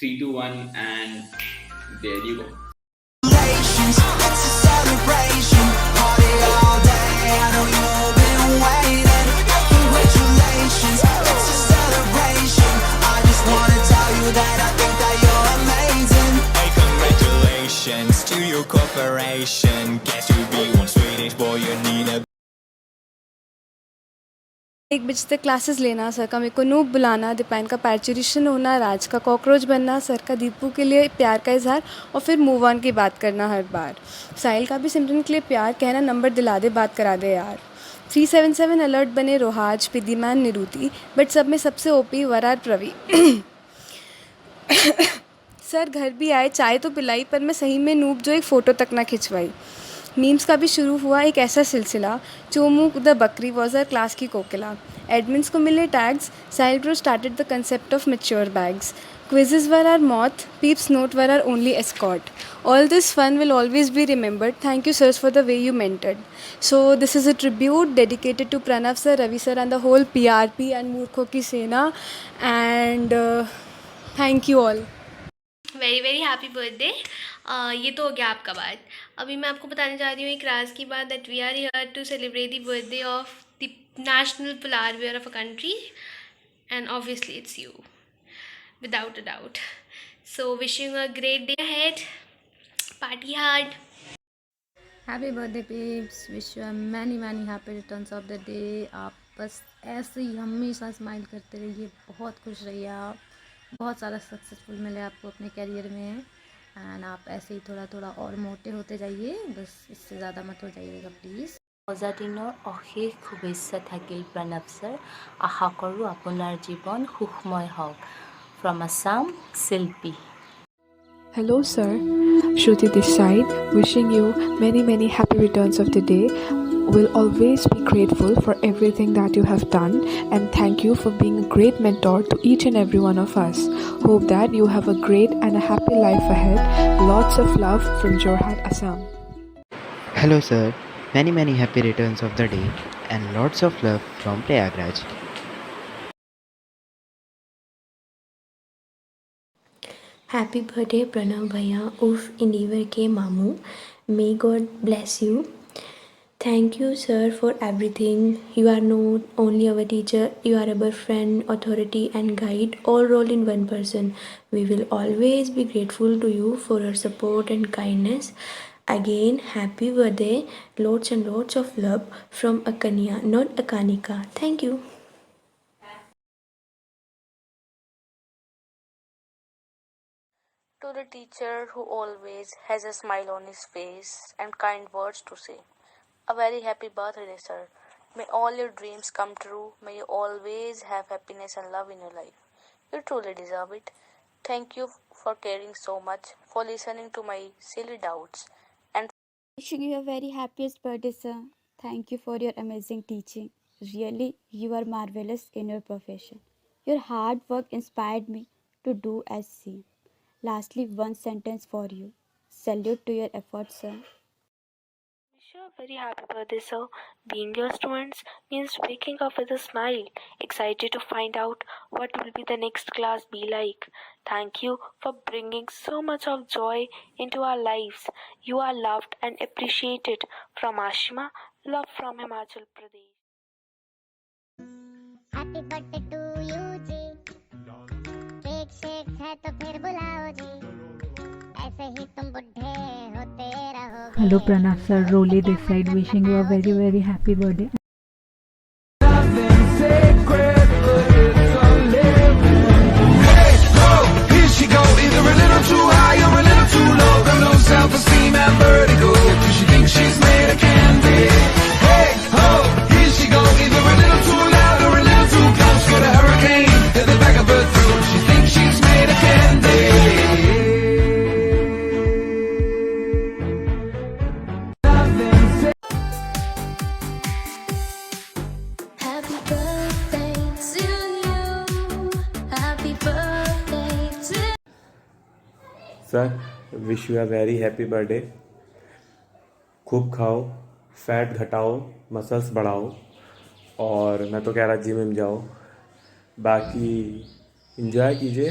3, 2, 1, and there you go. Congratulations, it's a celebration. Party all day. I know you've been waiting. Congratulations, it's a celebration. I just wanna tell you that I think that you're amazing. Hey, congratulations to your corporation. Guess you be one Swedish boy, you need a 1 बजे तक classes लेना, sir का मेरे को noob बुलाना, दीपायन का पैचुरेशन होना, राज का कॉकरोच बनना, सर का दीपू के लिए प्यार का इजहार और फिर मूव ऑन की बात करना हर बार। साहिल का भी सिमरन के लिए प्यार कहना, नंबर दिला दे, बात करा दे यार। 377 अलर्ट बने रोहाज, पिदीमैन, निरुति, बट सब में सबसे ओपी वरार प्रवी। सर घर भी आए, चाय तो पिलाई, पर मैं सही में नूब जो एक फ़ोटो तक ना खिंचवाई। मीम्स का भी शुरू हुआ एक ऐसा सिलसिला, चोमू द बकरी वॉज आर क्लास की कोकिला। एडमिन्स को मिले tags, Sahil bro started the concept of mature bags. Quizzes were our moth, Peep's note were our only escort. All this fun will always be remembered. Thank you, sirs, for the way you mentored. So this is a tribute dedicated to Pranav sir, Ravi sir, and the whole PRP and Murkho ki Sena. And thank you all. Very very happy birthday. ये तो हो गया आपका बात। अभी मैं आपको बताने जा रही हूँ एक राज की बात, that we are here to celebrate the birthday of the national polar bear of a country, and obviously it's you, without a doubt. So wishing a great day ahead, party hard. Happy birthday Peps, wish you many many happy returns of the day. आप बस ऐसे ही हमेशा smile करते रहिए, बहुत खुश रहिए आप, बहुत सारा सक्सेसफुल मिले आपको अपने करियर में, एंड आप ऐसे ही थोड़ा थोड़ा और मोटे होते जाइए, बस इससे ज़्यादा मत हो जाइएगा प्लीज़। জন্মদিনৰ অশেষ শুভেচ্ছা থাকিল প্ৰণৱ ছাৰ। আশা কৰোঁ আপোনাৰ জীৱন সুখময় হওক। ফ্ৰম আছাম, শিল্পী। Hello sir, Shruti this side, wishing you many happy returns of the day. Will always be grateful for everything that you have done, and thank you for being a great mentor to each and every one of us. Hope that you have a great and a happy life ahead. Lots of love from Jorhat, Assam. Hello sir, many happy returns of the day and lots of love from Prayagraj. Happy birthday Pranav भैया उर्फ इंडिवर के मामू। May God bless you. Thank you sir for everything. You are not only our teacher, you are our friend, authority and guide, all rolled in one person. We will always be grateful to you for your support and kindness. Again, happy birthday. Lots and lots of love from Akanya, not Akanika. Thank you. To the teacher who always has a smile on his face and kind words to say, a very happy birthday, sir. May all your dreams come true. May you always have happiness and love in your life. You truly deserve it. Thank you for caring so much, for listening to my silly doubts, and Wishing you a very happiest birthday, sir. Thank you for your amazing teaching. Really, you are marvelous in your profession. Your hard work inspired me to do as seen. Lastly, one sentence for you. Salute to your efforts, sir. wish you a very happy birthday, sir. Being your students means waking up with a smile, excited to find out what will be the next class be like. Thank you for bringing so much of joy into our lives. You are loved and appreciated. From Ashima, love from Himachal Pradesh. Happy birthday to you ji. Cake shake है तो फिर बुलाओ जी, ऐसे ही तुम बुढ़े होते रहोगे। Hello Pranav sir, Roli this side, wishing you a very happy birthday. Here she go, either a little too high or a little too low. Got low self-esteem and vertigo, 'cause she thinks she's made of candy. Hey ho, here she go, either a little too loud or a little too close. Got a hurricane at the back of her throat. She thinks she's made of candy. Happy birthday to you. Happy birthday to sir, wish you a very happy birthday. खूब खाओ, fat घटाओ, muscles बढ़ाओ, और मैं तो कह रहा gym में जाओ, बाकी इंजॉय कीजिए।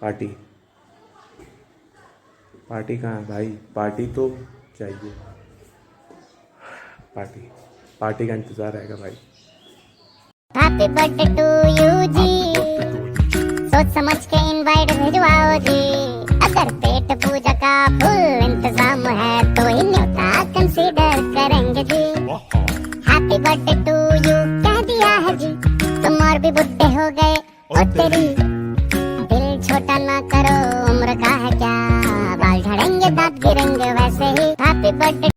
पार्टी पार्टी कहाँ है भाई? पार्टी तो चाहिए। पार्टी का इंतज़ार रहेगा भाई। हैप्पी बर्थडे टू यू जी, सोच समझ के इनवाइट भिजवाओ जी। अगर पेट पूजा का फुल इंतजाम है तो ही न्योता कंसीडर करेंगे जी। हैप्पी बर्थडे टू यू कह दिया है जी, तुम और भी बुढ़े हो गए ओ तेरी। दिल छोटा ना करो, उम्र का है क्या, बाल झड़ेंगे दांत गिरेंगे वैसे ही। Happy birthday.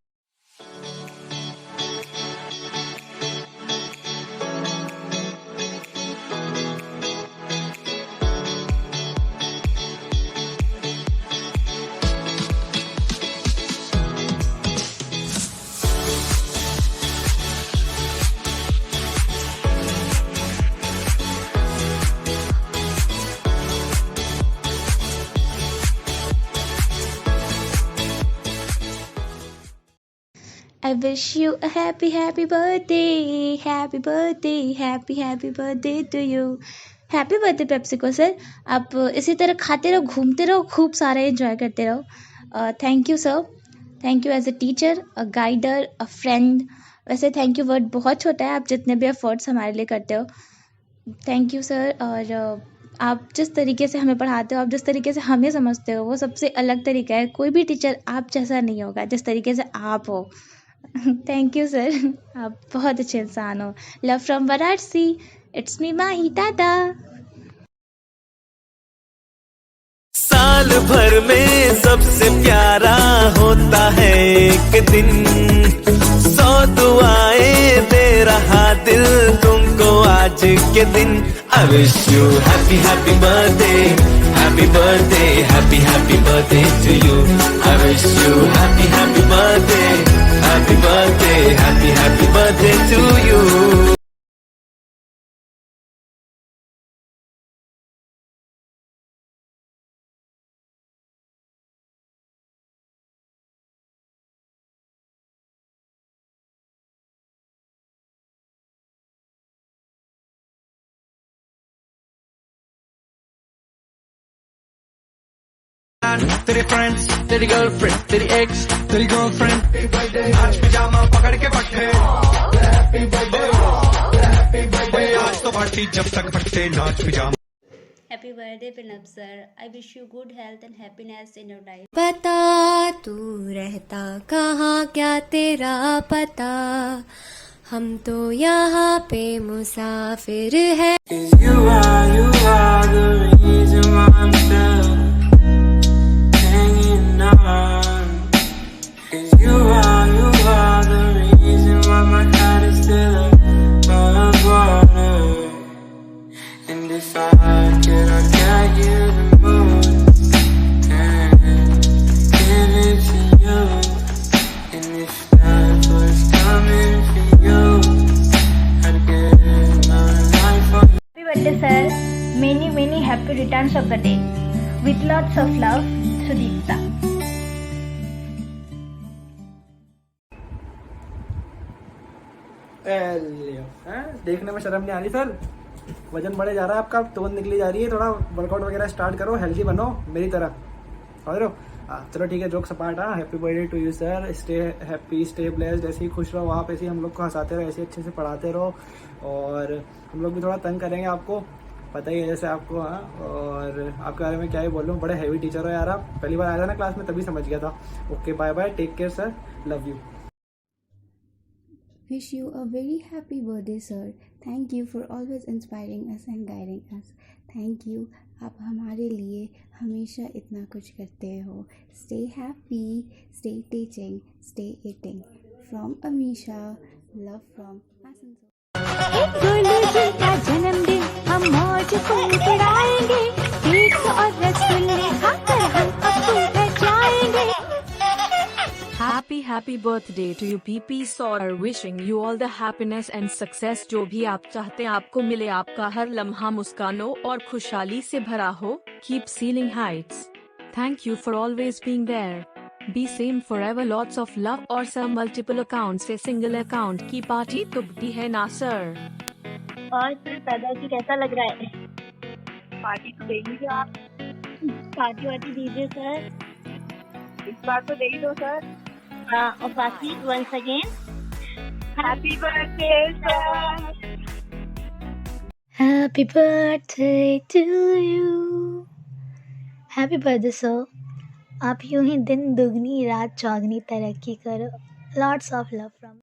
I wish you a happy birthday, happy birthday to you. Happy birthday PepsiCo sir. आप इसी तरह खाते रहो, घूमते रहो, खूब सारे एंजॉय करते रहो। Thank you sir, thank you as a teacher, a guider, a friend. वैसे थैंक यू वर्ड बहुत छोटा है, आप जितने भी एफर्ट्स हमारे लिए करते हो, थैंक यू सर। और आप जिस तरीके से हमें पढ़ाते हो, आप जिस तरीके से हमें समझते हो, वो सबसे अलग तरीका है। कोई भी टीचर आप जैसा नहीं होगा जिस तरीके से आप हो। थैंक यू सर, आप बहुत अच्छे इंसान हो। Love from Varanasi, it's me Mahi, tata. साल भर में सबसे प्यारा होता है एक दिन, 100 दुआएं दे रहा दिल तुमको आज के दिन। I wish you happy birthday, happy birthday, happy birthday to you. I wish you happy birthday, happy birthday, happy birthday to you. तेरे फ्रेंड्स, तेरी गर्लफ्रेंड, तेरी एक्स, तेरी गर्लफ्रेंड, आज पिजामा पकड़ के पट्टे। आज तो पार्टी जब तक फटते नाच pyjama. Happy birthday Pranab sir, I wish you good health and happiness in your life. पता तू रहता कहाँ, क्या तेरा पता, हम तो यहाँ पे मुसाफिर है। You are the reason why I'm still hanging on. 'Cause you are the reason why my heart is still above water. And if I could, I'd get you the moon and give it to you. And if that was coming for you, I'd give my life for you. Happy birthday sir, many happy returns of the day. With lots of love, Sudipta. देखने में शर्म नहीं आ रही sir? वजन बढ़े जा रहा है आपका, टोन निकली जा रही है। थोड़ा वर्कआउट वगैरह स्टार्ट करो, हेल्दी बनो मेरी तरह, समझ रहे हो? चलो ठीक है, जोक सपाट। Happy birthday to you sir, stay happy, stay blessed. ऐसे ही खुश रहो आप, ऐसे ही हम लोग को हंसाते रहो, ऐसे अच्छे से पढ़ाते रहो। और हम लोग भी थोड़ा तंग करेंगे आपको, पता ही है जैसे आपको। हाँ, और आपके बारे में क्या ही बोलूँ, बड़े हैवी टीचर हो यार आप। पहली बार आया था ना क्लास में, तभी समझ गया था। Okay, bye bye, take care sir, love you. Wish you a very happy birthday, sir. Thank you for always inspiring us and guiding us. Thank you. आप हमारे लिए हमेशा इतना कुछ करते हो। Stay happy, stay teaching, stay eating. From Amisha, love from Asansol. Golu जी का जन्मदिन हम मौज खूब उड़ाएंगे, केक और रसगुल्ले खाकर हम अपू घर जाएंगे। Happy birthday to you PP Sir, wishing you all the happiness and success। जो भी आप चाहते हैं आपको मिले, आपका हर लम्हा मुस्कानों और खुशहाली से भरा हो। Keep sailing heights। Thank you for always being there। Be same forever, lots of love। और सर मल्टीपल अकाउंट से सिंगल अकाउंट की पार्टी तुपती है ना सर। और सर दादाजी कैसा लग रहा है? पार्टी तो देंगे आप। पार्टी वार्टी दीजिए सर। इस बार तो दे ही दो सर। हाँ, और बाकी once again happy birthday sir. Happy birthday to you. Happy birthday sir. आप यूं ही दिन दुगनी रात चौगनी तरक्की करो. Lots of love from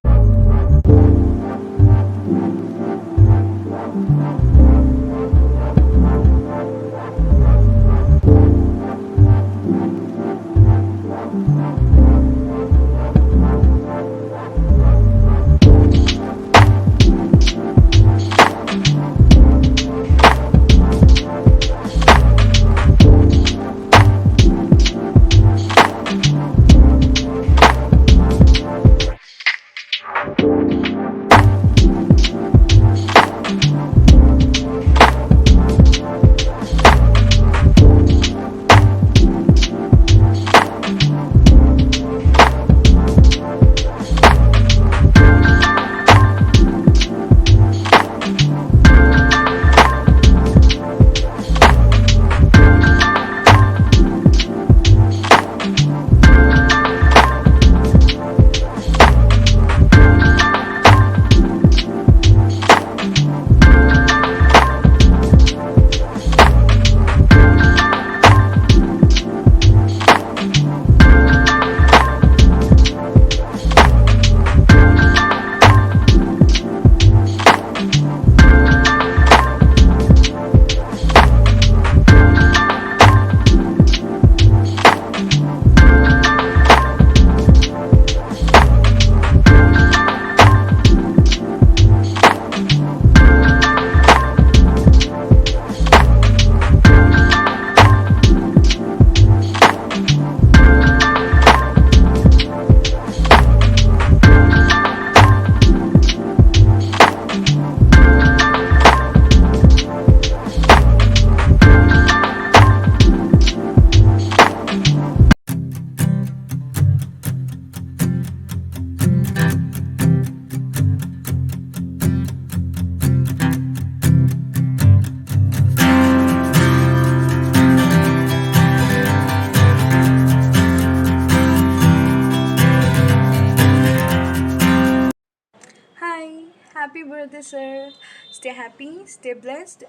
Happy birthday, sir. Stay happy, stay blessed.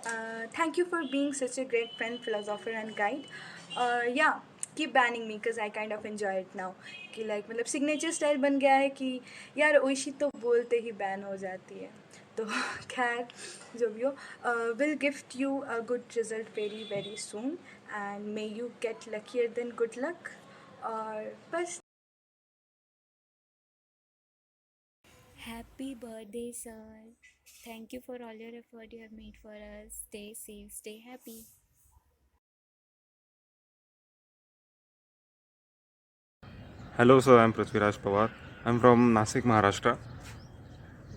Thank you for being such a great friend, philosopher, and guide. Yeah, keep banning me because I kind of enjoy it now. कि like मतलब signature style बन गया है कि यार ओइशी तो बोलते ही ban हो जाती है. तो खैर जो भी हो, will gift you a good result very very soon and may you get luckier than good luck. और बस. Happy birthday, sir. Thank you for all your effort you have made for us. Stay safe, stay happy. Hello sir, I'm Prithviraj Pawar. I'm from Nasik, Maharashtra.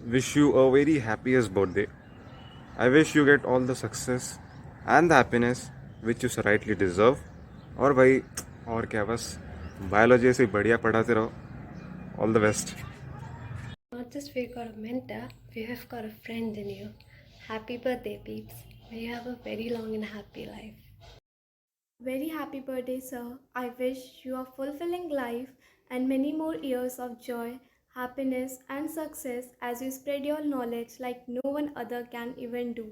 Wish you a very happiest birthday. I wish you get all the success and the happiness which you rightly deserve. और भाई और क्या, बस biology से बढ़िया पढ़ाते रहो. All the best. Not just we got a mentor, we have got a friend in you. Happy birthday, peeps. May you have a very long and happy life. Very happy birthday, sir. I wish you a fulfilling life and many more years of joy, happiness and success as you spread your knowledge like no one other can even do.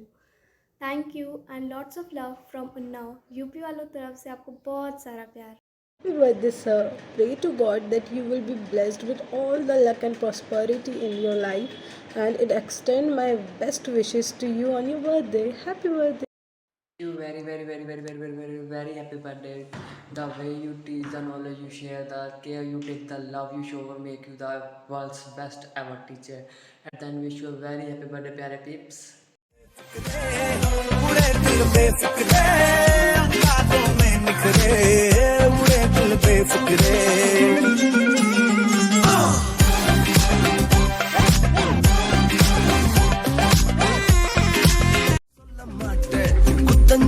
Thank you and lots of love from Unnao. UP वालों तरफ से आपको बहुत सारा प्यार. Happy birthday, sir. Pray to God that you will be blessed with all the luck and prosperity in your life and it extend my best wishes to you on your birthday. Happy birthday. You very happy birthday. The way you teach, the knowledge you share, the care you take, the love you show will make you the world's best ever teacher. And then wish you a very happy birthday, pyare peeps.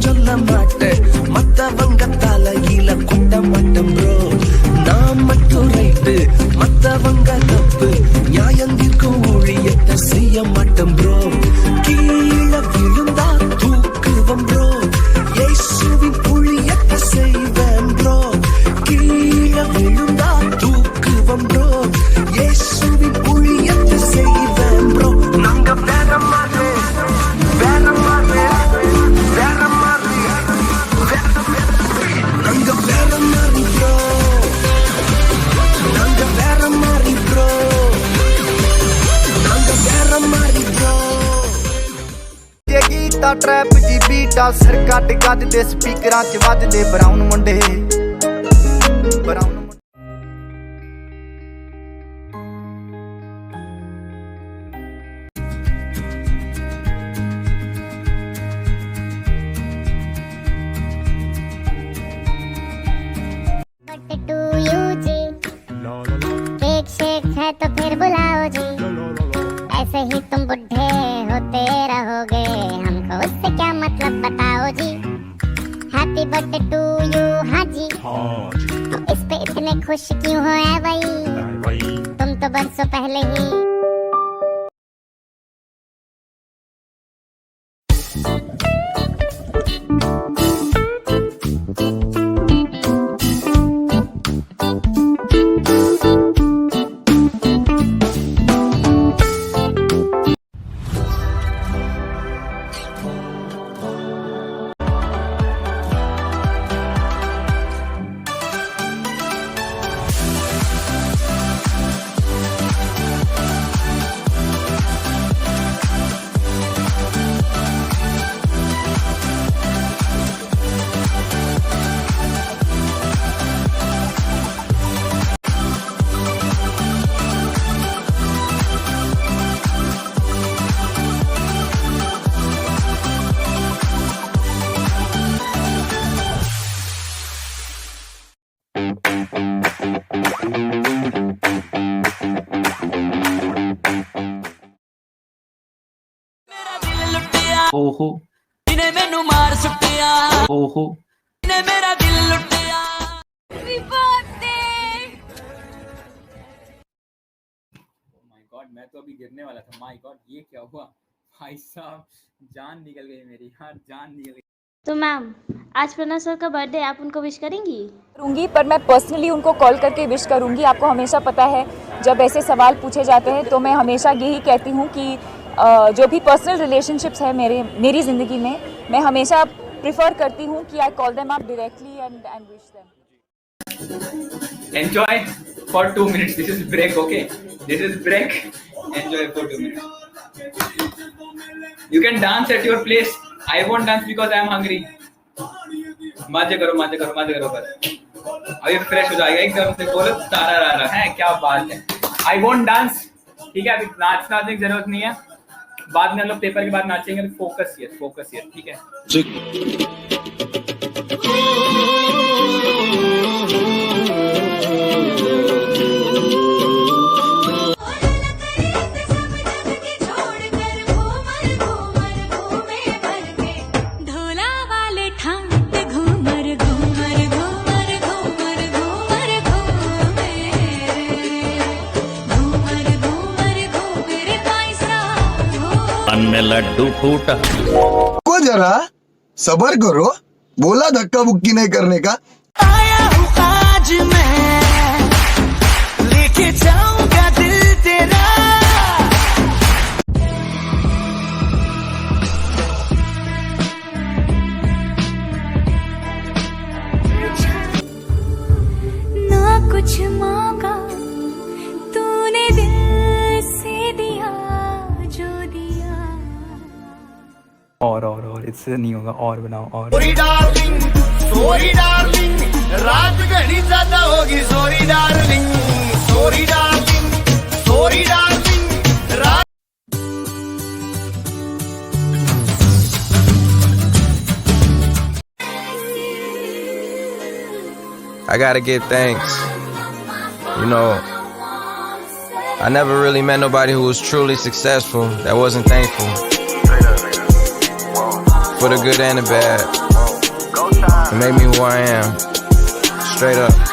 சொல்ல மாட்டேன் மத்தவங்க தலையில குட்ட மாட்டேன் bro நான் மட்டும் right மத்தவங்க தப்பு நியாயம் தீர்க்கும் ஊழியத்தை செய்ய மாட்டேன் ப்ரோ கீழே விழுந்தா தூக்குவம் ப்ரோ இயேசுவின் ਦਾ ਟਰੈਪ ਜੀ ਬੀਟਾ ਸਿਰ ਕੱਟ ਗੱਜ ਦੇ ਸਪੀਕਰਾਂ 'ਚ ਵੱਜਦੇ ਬਰਾਊਨ ਮੁੰਡੇ brown to you ji cake shake है तो फिर बुलाओ जी ऐसे ही तुम बुढ़े होते रहोगे हमको उससे क्या मतलब बताओ जी हैप्पी बर्थडे टू यू हाँ जी तो इस पे इतने खुश क्यों हो ऐ भाई तुम तो बरसों पहले ही ओहो इन्हें मैनू मार सुटिया ओहो इन्हें मेरा दिल लुटिया हैप्पी बर्थडे माय गॉड मैं तो अभी गिरने वाला था माय गॉड ये क्या हुआ भाई साहब जान निकल गई मेरी यार जान निकल गई तो मैम आज प्रणव सर का बर्थडे आप उनको विश करेंगी करूँगी पर मैं पर्सनली उनको कॉल करके विश करूँगी। आपको हमेशा पता है जब ऐसे सवाल पूछे जाते हैं तो मैं हमेशा यही कहती हूँ कि जो भी पर्सनल रिलेशनशिप्स है मेरी ज़िंदगी में मैं हमेशा प्रिफर करती हूँ कि I call them up directly and wish them. Enjoy for 2 minutes this is break okay this is break enjoy for 2 minutes you can dance at your place I won't dance because I am hungry मजे करो बस अभी fresh हो जाएगा एकदम से बोलो तारा रारा है क्या बात है आई वोंट डांस ठीक है अभी नाचना की जरूरत नहीं है बाद में हम लोग पेपर के बाद नाचेंगे तो फोकस हियर ठीक है ढोला वाले ठाट घूमर घूमर घूमर घूमर घूमर घूमे घूमर घूमर घूमर पैसा मन में लड्डू फूटा को जरा सबर करो बोला धक्का बुक्की नहीं करने का आया हूँ आज मैं लेके जाऊंगा दिल तेरा ना कुछ मांगा तूने दिल से दिया जो दिया और इससे नहीं होगा और बनाओ और सॉरी डार्लिंग रात घड़ी ज्यादा होगी सॉरी डार्लिंग रात I gotta give thanks. You know, I never really met nobody who was truly successful that wasn't thankful. For the good and the bad. It made me who I am. Straight up.